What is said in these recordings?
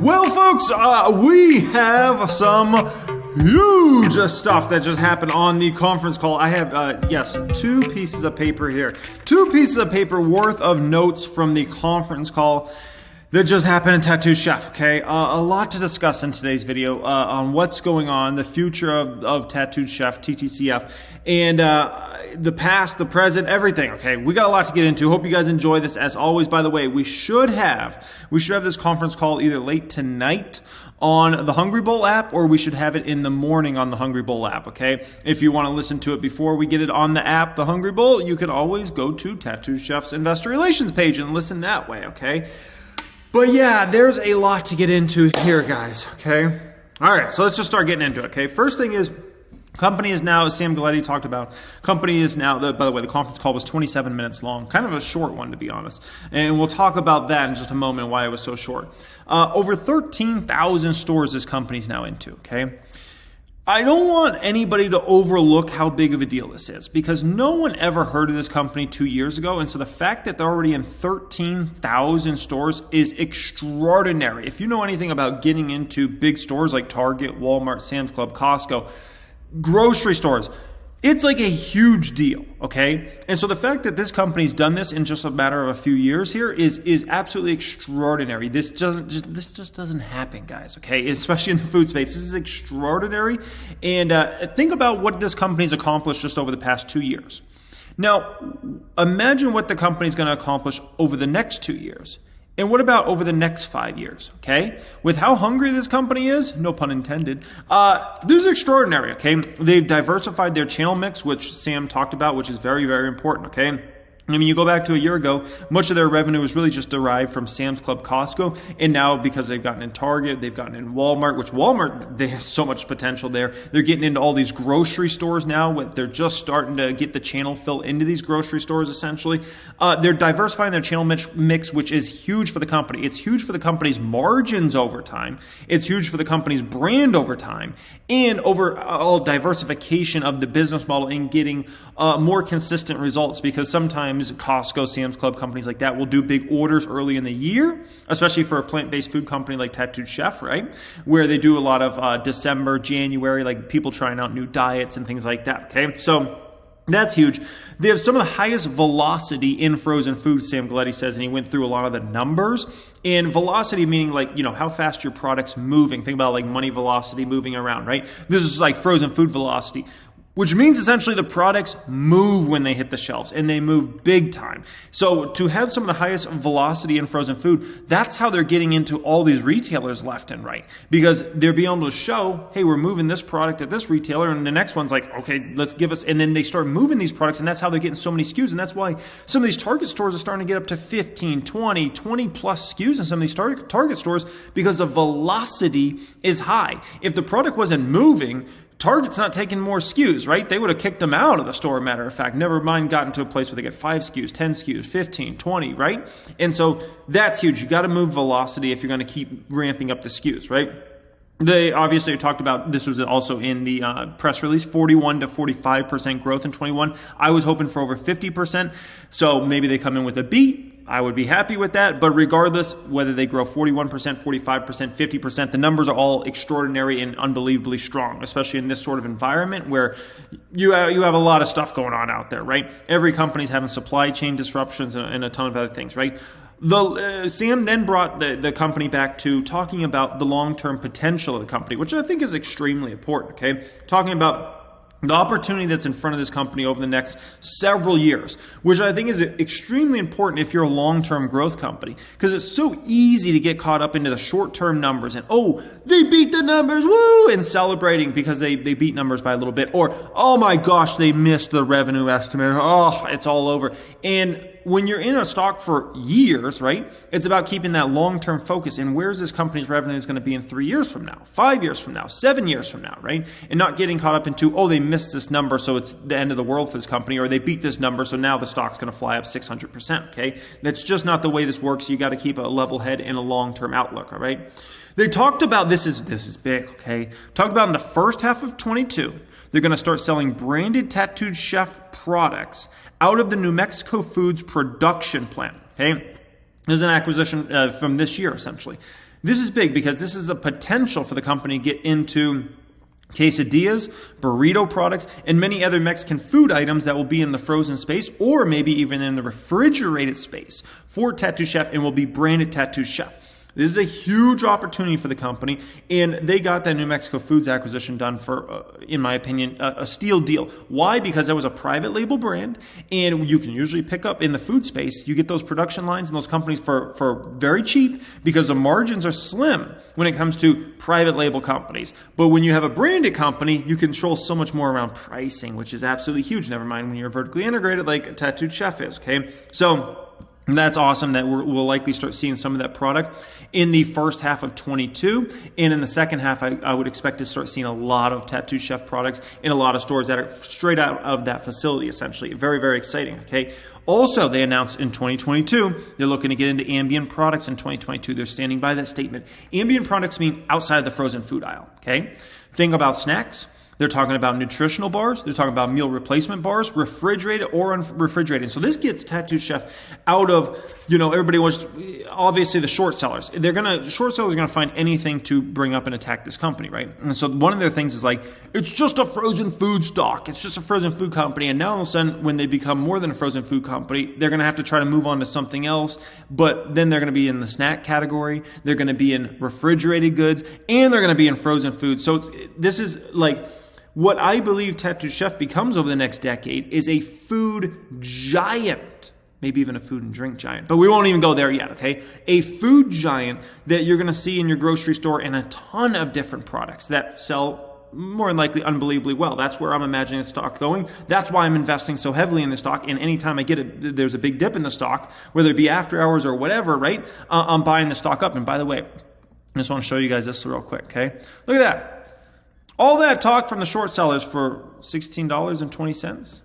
Well, folks, we have some huge stuff that just happened on the conference call. I have, yes, 2 pieces of paper here. 2 pieces of paper worth of notes from the conference call that just happened in Ttcf, okay? A lot to discuss in today's video on what's going on, the future of Ttcf, Ttcf, and the past, the present, everything, okay? We got a lot to get into. Hope you guys enjoy this. As always, by the way, we should have this conference call either late tonight on the Hungry Bowl app, or we should have it in the morning on the Hungry Bowl app, okay? If you want to listen to it before we get it on the app, the Hungry Bowl, you can always go to Ttcf's Investor Relations page and listen that way, okay? But yeah, there's a lot to get into here, guys, okay? All right, so let's just start getting into it, okay? First thing is, company is now, as Sam Galletti talked about, company is now, by the way, the conference call was 27 minutes long, kind of a short one, to be honest. And we'll talk about that in just a moment, why it was so short. Over 13,000 stores this company's now into, okay? I don't want anybody to overlook how big of a deal this is, because no one ever heard of this company 2 years ago. And so the fact that they're already in 13,000 stores is extraordinary. If you know anything about getting into big stores like Target, Walmart, Sam's Club, Costco, grocery stores, it's like a huge deal, okay? And so the fact that this company's done this in just a matter of a few years here is absolutely extraordinary. This just doesn't happen, guys, okay? Especially in the food space. This is extraordinary. And think about what this company's accomplished just over the past 2 years. Now, imagine what the company's going to accomplish over the next 2 years. And what about over the next 5 years, okay? With how hungry this company is, no pun intended, this is extraordinary, okay? They've diversified their channel mix, which Sam talked about, which is very, very important, okay? I mean, you go back to a year ago, much of their revenue was really just derived from Sam's Club, Costco, and now because they've gotten in Target, they've gotten in Walmart, which Walmart, they have so much potential there. They're getting into all these grocery stores now. They're just starting to get the channel fill into these grocery stores, essentially. They're diversifying their channel mix, which is huge for the company. It's huge for the company's margins over time. It's huge for the company's brand over time, and overall diversification of the business model and getting more consistent results, because sometimes Costco, Sam's Club, companies like that will do big orders early in the year, especially for a plant-based food company like Ttcf, right? Where they do a lot of December, January, like people trying out new diets and things like that, okay? So that's huge. They have some of the highest velocity in frozen food, Sam Galletti says, and he went through a lot of the numbers. And velocity meaning like, you know, how fast your product's moving. Think about like money velocity moving around, right? This is like frozen food velocity, which means essentially the products move when they hit the shelves, and they move big time. So to have some of the highest velocity in frozen food, that's how they're getting into all these retailers left and right, because they're being able to show, hey, we're moving this product at this retailer, and the next one's like, okay, let's give us, and then they start moving these products, and that's how they're getting so many SKUs, and that's why some of these Target stores are starting to get up to 15, 20 plus SKUs in some of these Target stores, because the velocity is high. If the product wasn't moving, Target's not taking more SKUs, right? They would have kicked them out of the store, matter of fact. Never mind gotten to a place where they get 5 SKUs, 10 SKUs, 15, 20, right? And so that's huge. You got to move velocity if you're going to keep ramping up the SKUs, right? They obviously talked about, this was also in the press release, 41 to 45% growth in 21. I was hoping for over 50%. So maybe they come in with a beat. I would be happy with that, but regardless, whether they grow 41%, 45%, 50%, the numbers are all extraordinary and unbelievably strong, especially in this sort of environment where you have a lot of stuff going on out there, right? Every company's having supply chain disruptions and a ton of other things, right? Sam then brought the company back to talking about the long-term potential of the company, which I think is extremely important, okay? Talking about the opportunity that's in front of this company over the next several years, which I think is extremely important if you're a long-term growth company, because it's so easy to get caught up into the short-term numbers and, oh, they beat the numbers, woo, and celebrating because they beat numbers by a little bit, or, oh my gosh, they missed the revenue estimate, oh, it's all over. And when you're in a stock for years, right, it's about keeping that long-term focus and where's this company's revenue is going to be in 3 years from now, 5 years from now, 7 years from now, right? And not getting caught up into, oh, they missed this number, so it's the end of the world for this company, or they beat this number, so now the stock's going to fly up 600%, okay? That's just not the way this works. You got to keep a level head and a long-term outlook, all right? They talked about, this is big, okay? Talked about in the first half of 22, they're going to start selling branded Ttcf products out of the New Mexico Foods production plant, okay? There's an acquisition from this year, essentially. This is big because this is a potential for the company to get into quesadillas, burrito products, and many other Mexican food items that will be in the frozen space or maybe even in the refrigerated space for Ttcf and will be branded Ttcf. This is a huge opportunity for the company, and they got that New Mexico Foods acquisition done for, in my opinion, a steal deal. Why? Because it was a private label brand, and you can usually pick up in the food space. You get those production lines and those companies for very cheap because the margins are slim when it comes to private label companies. But when you have a branded company, you control so much more around pricing, which is absolutely huge. Never mind when you're vertically integrated like Ttcf is, okay? So that's awesome that we'll likely start seeing some of that product in the first half of 22. And in the second half, I would expect to start seeing a lot of Ttcf products in a lot of stores that are straight out of that facility, essentially. Very, very exciting, okay? Also, they announced in 2022, they're looking to get into ambient products in 2022. They're standing by that statement. Ambient products mean outside the frozen food aisle, okay? Think about snacks. They're talking about nutritional bars. They're talking about meal replacement bars, refrigerated or unrefrigerated. So this gets Ttcf out of, everybody wants, obviously the short sellers. Short sellers are going to find anything to bring up and attack this company, right? And so one of their things is like, it's just a frozen food stock. It's just a frozen food company. And now all of a sudden, when they become more than a frozen food company, they're going to have to try to move on to something else. But then they're going to be in the snack category. They're going to be in refrigerated goods, and they're going to be in frozen food. So this is like, what I believe Ttcf becomes over the next decade is a food giant, maybe even a food and drink giant, but we won't even go there yet, okay? A food giant that you're going to see in your grocery store in a ton of different products that sell more than likely unbelievably well. That's where I'm imagining the stock going. That's why I'm investing so heavily in the stock, and anytime I get it, there's a big dip in the stock, whether it be after hours or whatever, right? I'm buying the stock up. And by the way, I just want to show you guys this real quick, okay? Look at that. All that talk from the short sellers for $16.20.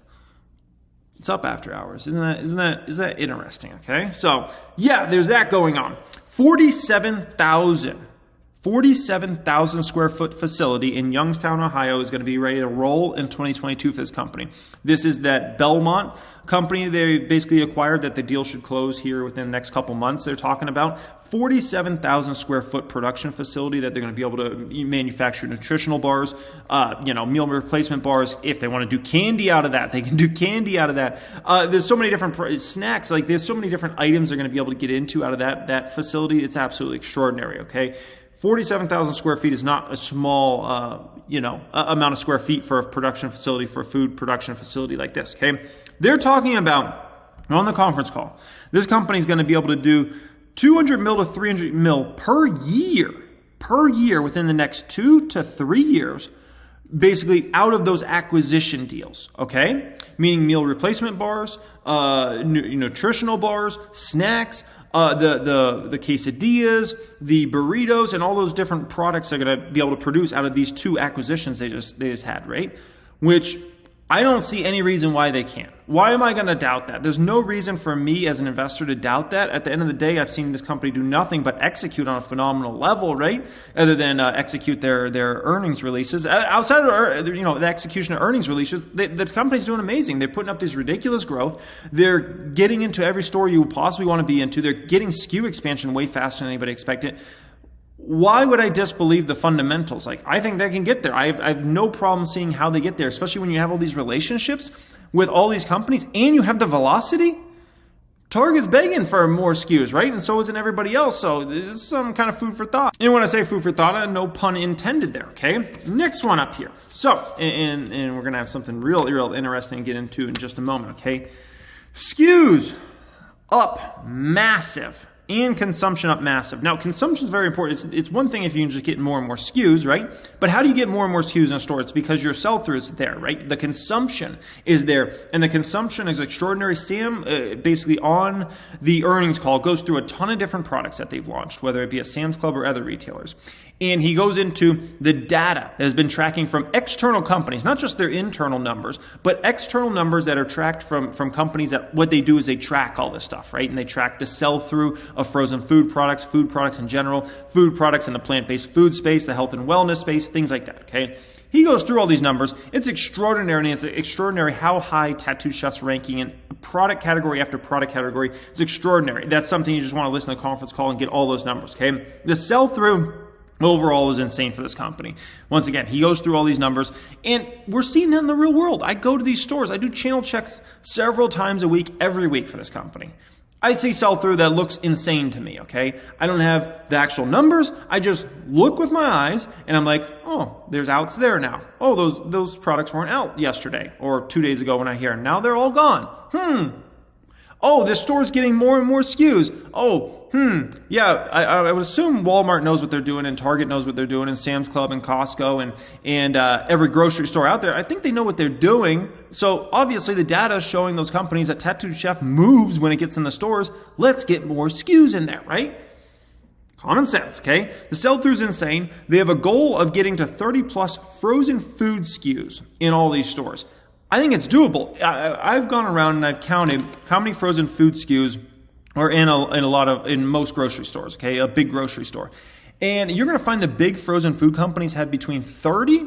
It's up after hours. Isn't that interesting? Okay. So yeah, there's that going on. 47,000 square foot facility in Youngstown, Ohio is going to be ready to roll in 2022 for this company. This is that Belmont company they basically acquired that the deal should close here within the next couple months. They're talking about 47,000 square foot production facility that they're going to be able to manufacture nutritional bars, meal replacement bars. If they want to do candy out of that, they can do candy out of that. There's so many different snacks. Like there's so many different items they're going to be able to get into out of that facility. It's absolutely extraordinary. Okay. 47,000 square feet is not a small, amount of square feet for a production facility, for a food production facility like this, okay? They're talking about, on the conference call, this company is going to be able to do 200 mil to 300 mil per year within the next 2 to 3 years, basically out of those acquisition deals, okay? Meaning meal replacement bars, nutritional bars, snacks, the quesadillas, the burritos, and all those different products they're going to be able to produce out of these two acquisitions they just had, right? Which I don't see any reason why they can't. Why am I going to doubt that? There's no reason for me as an investor to doubt that. At the end of the day, I've seen this company do nothing but execute on a phenomenal level, right? Other than execute their earnings releases. Outside of the execution of earnings releases, the company's doing amazing. They're putting up this ridiculous growth. They're getting into every store you possibly want to be into. They're getting SKU expansion way faster than anybody expected. Why would I disbelieve the fundamentals? Like, I think they can get there. I have no problem seeing how they get there, especially when you have all these relationships with all these companies and you have the velocity. Target's begging for more SKUs, right? And so isn't everybody else. So this is some kind of food for thought. And when I say food for thought, no pun intended there, okay? Next one up here. So, and we're going to have something real interesting to get into in just a moment, okay? SKUs up massive. And consumption up massive. Now, consumption is very important. It's one thing if you can just get more and more SKUs, right? But how do you get more and more SKUs in a store? It's because your sell-through is there, right? The consumption is there. And the consumption is extraordinary. Sam, basically on the earnings call, goes through a ton of different products that they've launched, whether it be at Sam's Club or other retailers. And he goes into the data that has been tracking from external companies, not just their internal numbers, but external numbers that are tracked from companies that what they do is they track all this stuff, right? And they track the sell-through of frozen food products in general, food products in the plant-based food space, the health and wellness space, things like that, okay? He goes through all these numbers. It's extraordinary, and it's extraordinary how high Tattoo Chef's ranking in product category after product category. It's extraordinary. That's something you just want to listen to a conference call and get all those numbers, okay? The sell-through overall is insane for this company. Once again, he goes through all these numbers, and we're seeing that in the real world. I go to these stores. I do channel checks several times a week, every week for this company. I see sell-through that looks insane to me, okay? I don't have the actual numbers. I just look with my eyes, and I'm like, oh, there's outs there now. Oh, those products weren't out yesterday or 2 days ago when I hear. Now they're all gone. Oh, this store's getting more and more SKUs. Yeah, I would assume Walmart knows what they're doing, and Target knows what they're doing, and Sam's Club and Costco and every grocery store out there. I think they know what they're doing. So obviously the data is showing those companies that Tattoo Chef moves when it gets in the stores. Let's get more SKUs in there, right? Common sense, okay? The sell-through is insane. They have a goal of getting to 30 plus frozen food SKUs in all these stores. I think it's doable. I've gone around and I've counted how many frozen food SKUs are in most grocery stores, okay? A big grocery store. And you're going to find the big frozen food companies have between 30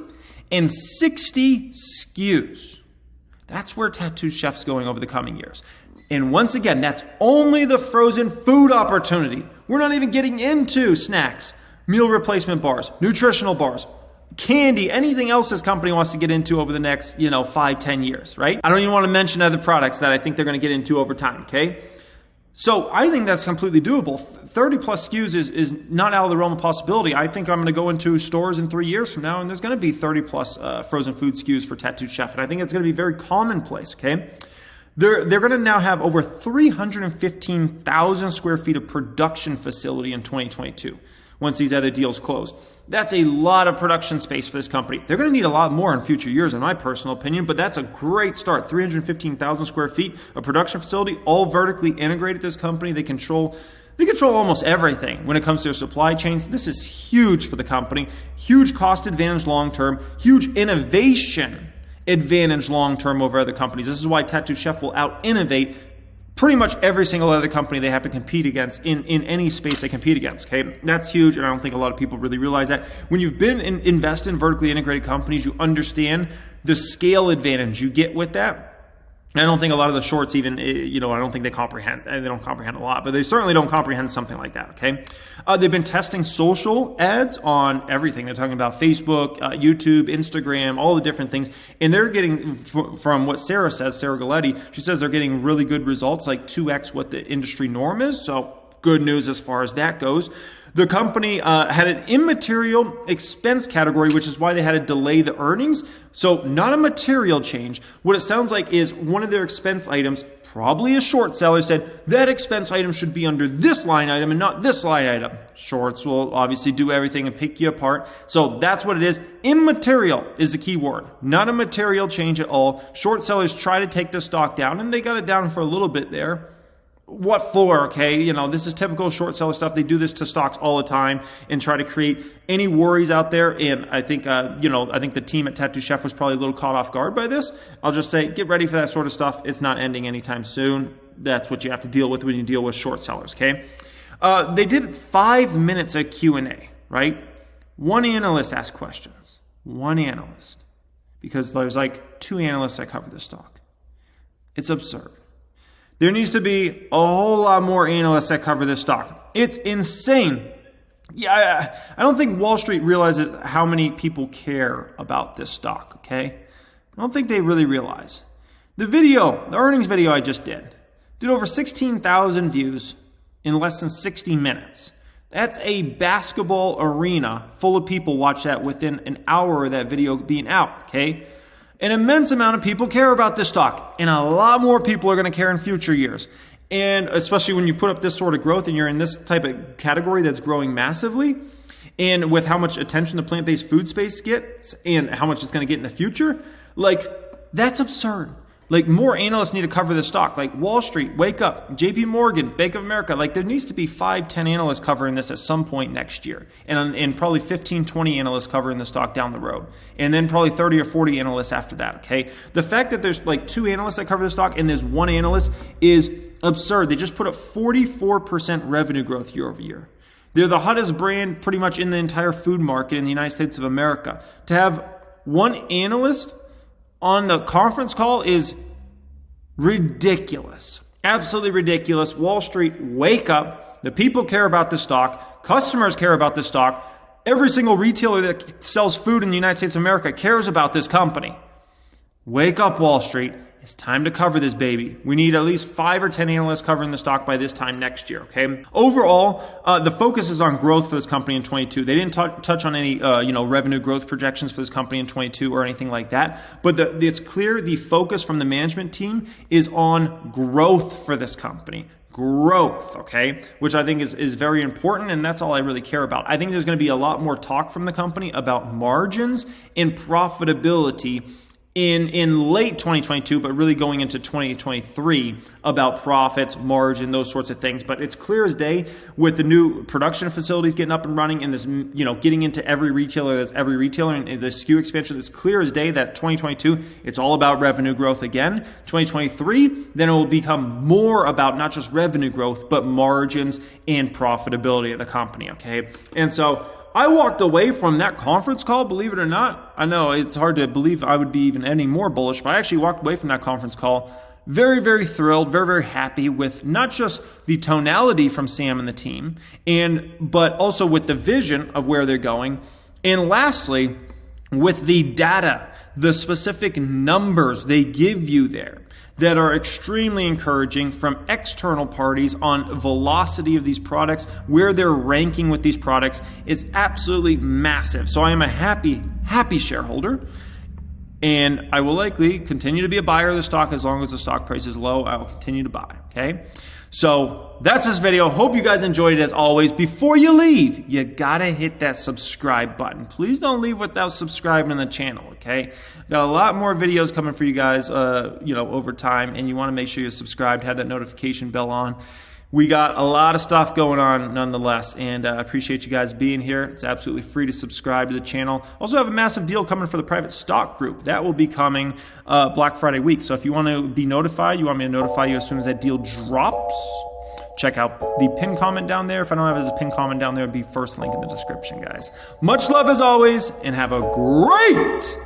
and 60 SKUs. That's where Tattoo Chef's going over the coming years. And once again, that's only the frozen food opportunity. We're not even getting into snacks, meal replacement bars, nutritional bars, candy, anything else this company wants to get into over the next, 5-10 years, right? I don't even want to mention other products that I think they're going to get into over time, okay? So I think that's completely doable. 30 plus SKUs is not out of the realm of possibility. I think I'm going to go into stores in 3 years from now, and there's going to be 30 plus frozen food SKUs for Tattoo Chef, and I think it's going to be very commonplace, okay? They're going to now have over 315,000 square feet of production facility in 2022 once these other deals close. That's a lot of production space for this company. They're going to need a lot more in future years, in my personal opinion, but that's a great start. 315,000 square feet of production facility, all vertically integrated. This company, they control almost everything when it comes to their supply chains. This is huge for the company. Huge cost advantage long term. Huge innovation advantage long term over other companies. This is why Tattoo Chef will out innovate pretty much every single other company they have to compete against in any space they compete against, okay? That's huge, and I don't think a lot of people really realize that. When you've been invested in vertically integrated companies, you understand the scale advantage you get with that. I don't think a lot of the shorts even, I don't think they comprehend. They don't comprehend a lot, but they certainly don't comprehend something like that, okay? They've been testing social ads on everything. They're talking about Facebook, YouTube, Instagram, all the different things. And they're getting, from what Sarah says, Sarah Galletti, she says they're getting really good results, like 2x what the industry norm is. So good news as far as that goes. The company had an immaterial expense category, which is why they had to delay the earnings. So not a material change. What it sounds like is one of their expense items, probably a short seller, said that expense item should be under this line item and not this line item. Shorts will obviously do everything and pick you apart. So that's what it is. Immaterial is the key word. Not a material change at all. Short sellers try to take the stock down, and they got it down for a little bit there. What for? Okay, this is typical short seller stuff. They do this to stocks all the time and try to create any worries out there. And I think, I think the team at Tattoo Chef was probably a little caught off guard by this. I'll just say, get ready for that sort of stuff. It's not ending anytime soon. That's what you have to deal with when you deal with short sellers. Okay, they did 5 minutes of Q&A. Right, one analyst asked questions. One analyst, because there's like 2 analysts that cover the stock. It's absurd. There needs to be a whole lot more analysts that cover this stock. It's insane. Yeah, I don't think Wall Street realizes how many people care about this stock, okay? I don't think they really realize. The earnings video I just did over 16,000 views in less than 60 minutes. That's a basketball arena full of people watch that within an hour of that video being out, okay? An immense amount of people care about this stock, and a lot more people are going to care in future years. And especially when you put up this sort of growth and you're in this type of category that's growing massively, and with how much attention the plant-based food space gets and how much it's going to get in the future, like, that's absurd. Like, more analysts need to cover the stock. Like, Wall Street, wake up. JP Morgan, Bank of America. Like, there needs to be 5, 10 analysts covering this at some point next year. And probably 15, 20 analysts covering the stock down the road. And then probably 30 or 40 analysts after that, okay? The fact that there's like 2 analysts that cover the stock and there's 1 analyst is absurd. They just put up 44% revenue growth year over year. They're the hottest brand pretty much in the entire food market in the United States of America. To have 1 analyst on the conference call is ridiculous. Absolutely ridiculous. Wall Street, wake up. The people care about the stock. Customers care about the stock. Every single retailer that sells food in the United States of America cares about this company. Wake up, Wall Street. It's time to cover this baby. We need at least 5 or 10 analysts covering the stock by this time next year, okay? Overall, the focus is on growth for this company in 22. They didn't touch on any revenue growth projections for this company in 22 or anything like that. But it's clear the focus from the management team is on growth for this company. Growth, okay? Which I think is very important, and that's all I really care about. I think there's going to be a lot more talk from the company about margins and profitability in late 2022, but really going into 2023 about profits, margin, those sorts of things. But it's clear as day with the new production facilities getting up and running and this, getting into every retailer, and the SKU expansion, it's clear as day that 2022, it's all about revenue growth again. 2023, then it will become more about not just revenue growth, but margins and profitability of the company, okay? And so I walked away from that conference call, believe it or not. I know it's hard to believe I would be even any more bullish, but I actually walked away from that conference call very, very thrilled, very, very happy with not just the tonality from Sam and the team, but also with the vision of where they're going. And lastly, with the data, the specific numbers they give you there that are extremely encouraging from external parties on velocity of these products, where they're ranking with these products. It's absolutely massive. So I am a happy, happy shareholder, and I will likely continue to be a buyer of the stock as long as the stock price is low. I will continue to buy, okay? So that's this video. Hope you guys enjoyed it as always. Before you leave, you gotta hit that subscribe button. Please don't leave without subscribing to the channel, okay? Got a lot more videos coming for you guys, over time, and you wanna make sure you're subscribed, have that notification bell on. We got a lot of stuff going on nonetheless, and I appreciate you guys being here. It's absolutely free to subscribe to the channel. Also have a massive deal coming for the private stock group. That will be coming Black Friday week. So if you want to be notified, you want me to notify you as soon as that deal drops, check out the pinned comment down there. If I don't have it as a pinned comment down there, it'll be first link in the description, guys. Much love as always, and have a great